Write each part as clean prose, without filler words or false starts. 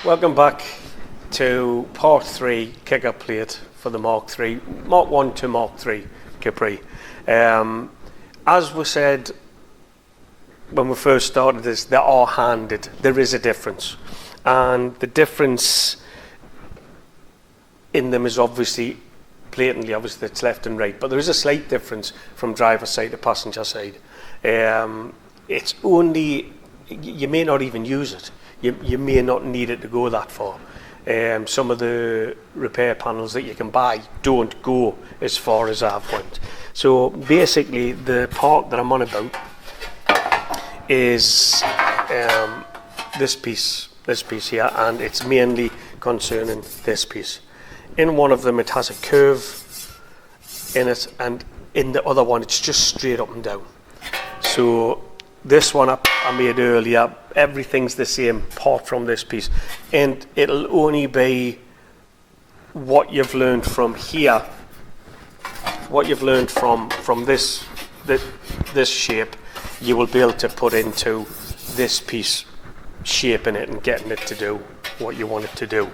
Welcome back to part 3 kicker plate for the Mark 3, Mark 1 to Mark 3 Capri. As we said when we first started this, they are handed. There is a difference, and the difference in them is obviously blatantly obvious that it's left and right, but there is a slight difference from driver's side to passenger side. It's only, you may not even use it. You may not need it to go that far. Some of the repair panels that you can buy don't go as far as I've went. So basically the part that I'm on about is this piece here, and it's mainly concerning this piece. In one of them it has a curve in it, and in the other one it's just straight up and down. So this one I made earlier, everything's the same apart from this piece, and it'll only be what you've learned from here, what you've learned from this shape, you will be able to put into this piece, shaping it and getting it to do what you want it to do.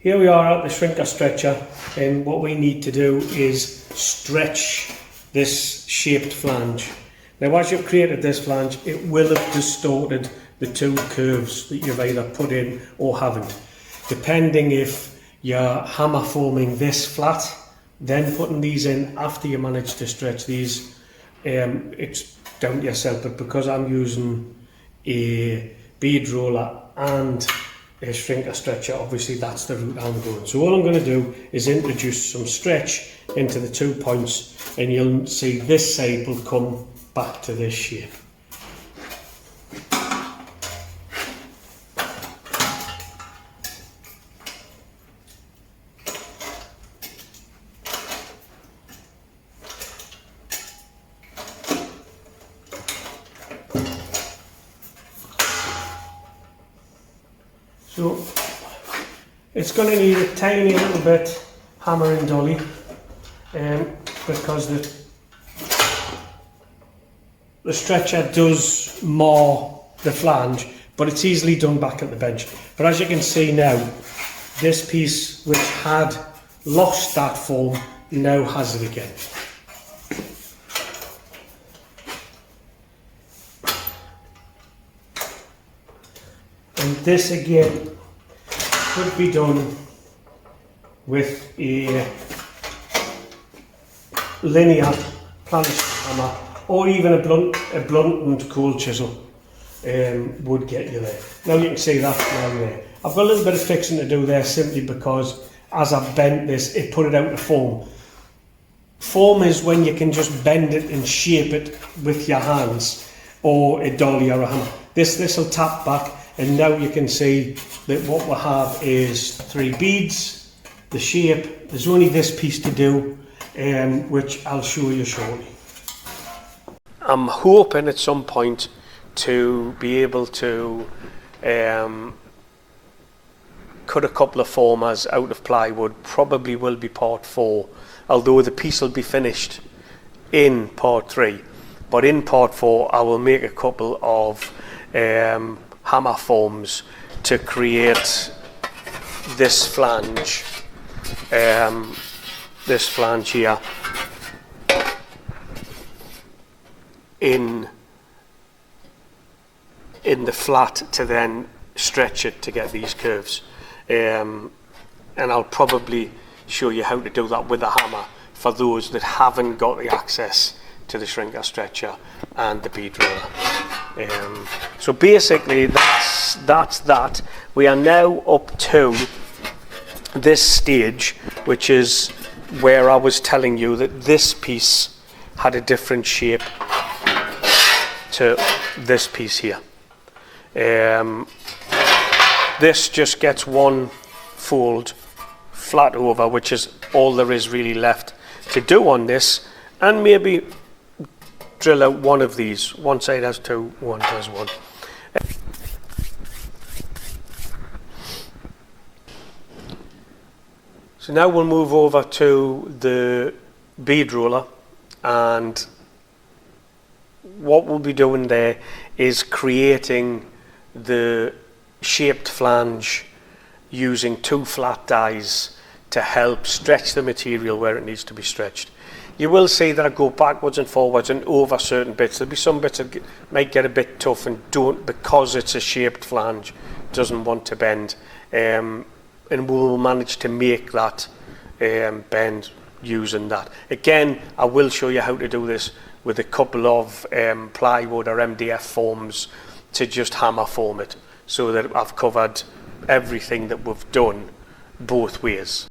here we are at the shrinker stretcher, and what we need to do is stretch this shaped flange. Now as you've created this flange, it will have distorted the two curves that you've either put in or haven't. Depending if you're hammer forming this flat, then putting these in after you manage to stretch these, it's down to yourself. But because I'm using a bead roller and a shrinker stretcher, obviously that's the route I'm going. So all I'm going to do is introduce some stretch into the 2 points, and you'll see this side will come back to this shape. So it's going to need a tiny little bit hammer and dolly, because the stretcher does mar the flange, but it's easily done back at the bench. But as you can see now, this piece which had lost that form now has it again. And this again could be done with a linear flange hammer, or even a blunted cold chisel would get you there. Now you can see that now there. I've got a little bit of fixing to do there, simply because as I've bent this, it put it out of form. Form is when you can just bend it and shape it with your hands, or a dolly or a hammer. This will tap back. And now you can see that what we have is 3 beads, the shape. There's only this piece to do, which I'll show you shortly. I'm hoping at some point to be able to cut a couple of formers out of plywood. Probably will be part 4, although the piece will be finished in part 3. But in part 4 I will make a couple of hammer forms to create this flange here in the flat, to then stretch it to get these curves, and I'll probably show you how to do that with a hammer for those that haven't got the access to the shrinker stretcher and the bead roller. So basically that's that. We are now up to this stage, which is where I was telling you that this piece had a different shape to this piece here. This just gets one fold flat over, which is all there is really left to do on this, and maybe drill out one of these. One side has 2, one has 1. So now we'll move over to the bead roller, and what we'll be doing there is creating the shaped flange using 2 flat dies to help stretch the material where it needs to be stretched. You will see that I go backwards and forwards and over certain bits. There'll be some bits that might get a bit tough and don't, because it's a shaped flange, doesn't want to bend, and we'll manage to make that bend using that. Again, I will show you how to do this with a couple of plywood or MDF forms to just hammer form it, so that I've covered everything that we've done both ways.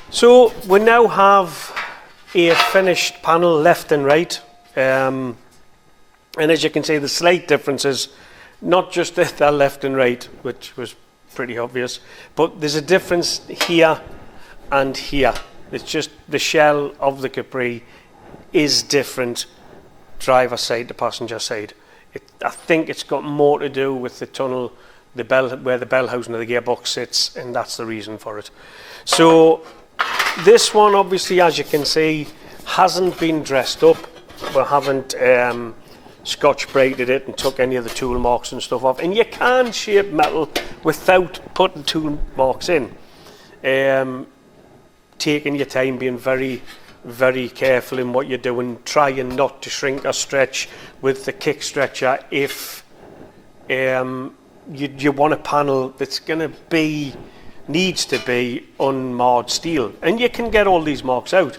So we now have a finished panel left and right, and as you can see, the slight differences, not just that they're left and right, which was pretty obvious, but there's a difference here and here. It's just the shell of the Capri is different, driver side to passenger side. I think it's got more to do with the tunnel, the bell, where the bell housing of the gearbox sits, and that's the reason for it. So this one, obviously, as you can see, hasn't been dressed up. We haven't scotch braided it and took any of the tool marks and stuff off. And you can shape metal without putting tool marks in. Taking your time, being very, very careful in what you're doing, trying not to shrink or stretch with the kick stretcher if you want a panel that's going to be, needs to be unmarred steel. And you can get all these marks out.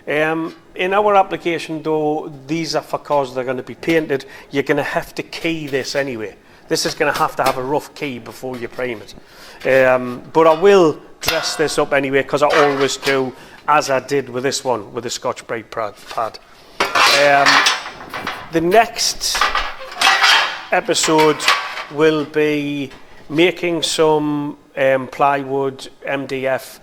In our application though, these are for cars that are going to be painted. You're going to have to key this anyway. This is going to have a rough key before you prime it. But I will dress this up anyway, because I always do, as I did with this one, with the Scotch Brite pad. The next episode will be making some plywood MDF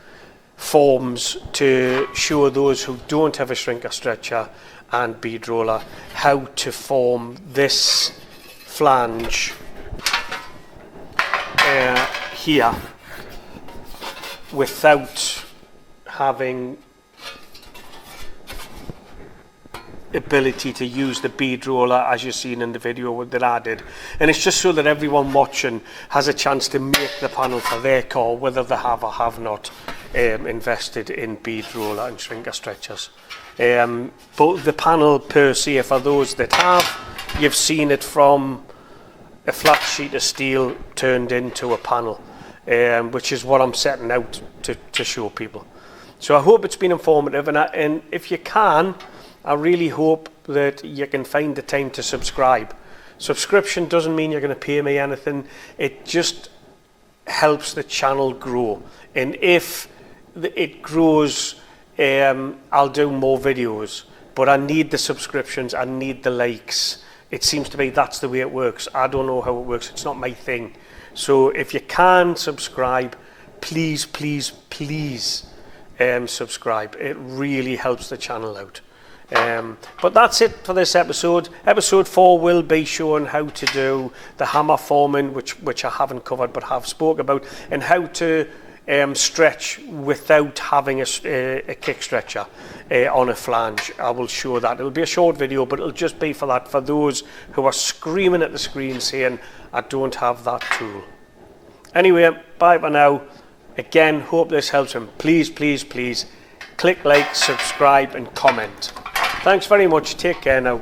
forms to show those who don't have a shrinker stretcher and bead roller how to form this flange here without having ability to use the bead roller as you've seen in the video that I did. And it's just so that everyone watching has a chance to make the panel for their car, whether they have or have not invested in bead roller and shrinker stretchers. But the panel per se, for those that have, you've seen it from a flat sheet of steel turned into a panel, which is what I'm setting out to show people. So I hope it's been informative, and if you can, I really hope that you can find the time to subscribe. Subscription doesn't mean you're going to pay me anything. It just helps the channel grow. And if it grows, I'll do more videos. But I need the subscriptions. I need the likes. It seems to be that's the way it works. I don't know how it works. It's not my thing. So if you can subscribe, please, please, please subscribe. It really helps the channel out. But that's it for this episode. Episode 4 will be showing how to do the hammer forming, which I haven't covered but have spoke about, and how to stretch without having a kick stretcher on a flange. I will show that. It'll be a short video, but it'll just be for that, for those who are screaming at the screen saying I don't have that tool. Anyway, bye for now. Again, hope this helps, and please, please, please click like, subscribe and comment. Thanks very much. Take care now.